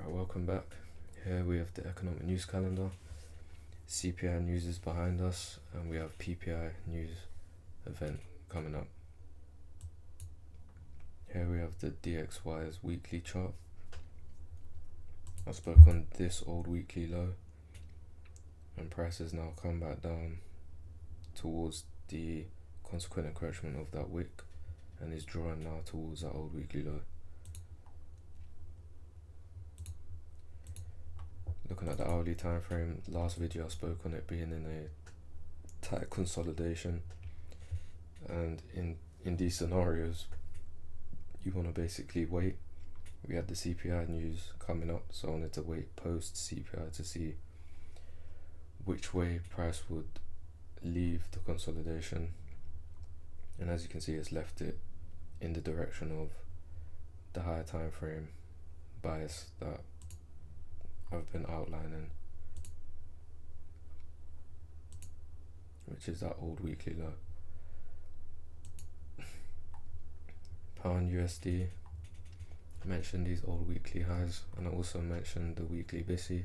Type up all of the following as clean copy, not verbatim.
Alright, welcome back. Here we have the economic news calendar. CPI news is behind us, and we have PPI news event coming up. Here we have the DXY's weekly chart. I spoke on this old weekly low, and prices now come back down towards the consequent encroachment of that wick, and is drawing now towards that old weekly low. Looking at the hourly time frame, last video I spoke on it being in a tight consolidation, and in these scenarios you want to basically wait. We had the CPI news coming up, so I wanted to wait post CPI to see which way price would leave the consolidation, and as you can see, it's left it in the direction of the higher time frame bias that I've been outlining, which is that old weekly low. Pound USD, I mentioned these old weekly highs, and I also mentioned the weekly BISI.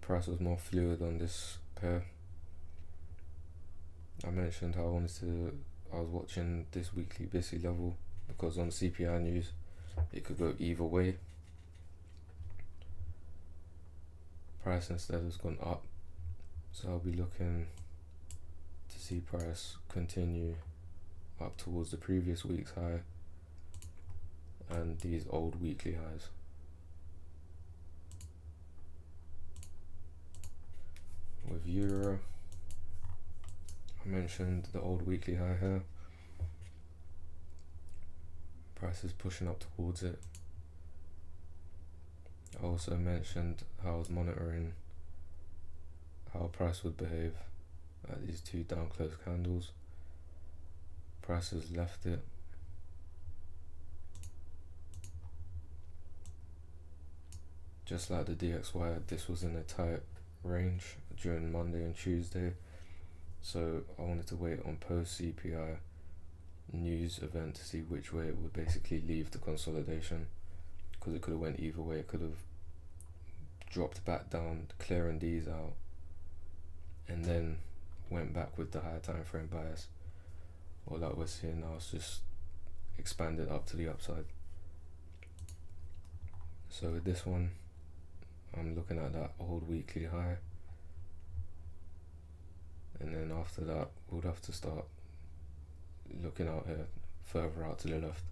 Price was more fluid on this pair. I mentioned how I was watching this weekly BISI level because on CPI news it could go either way. Price instead has gone up, so I'll be looking to see price continue up towards the previous week's high and these old weekly highs. With Euro, I mentioned the old weekly high here. Price is pushing up towards it. I also mentioned how I was monitoring how price would behave at these two down close candles. Price has left it. Just like the DXY, this was in a tight range during Monday and Tuesday, so I wanted to wait on post CPI news event to see which way it would basically leave the consolidation, because it could have went either way. It could have dropped back down, clearing these out, and then went back with the higher time frame bias, or like we're seeing now, it's just expanded up to the upside. So with this one, I'm looking at that old weekly high, and then after that we'll have to start looking out here further out to the left.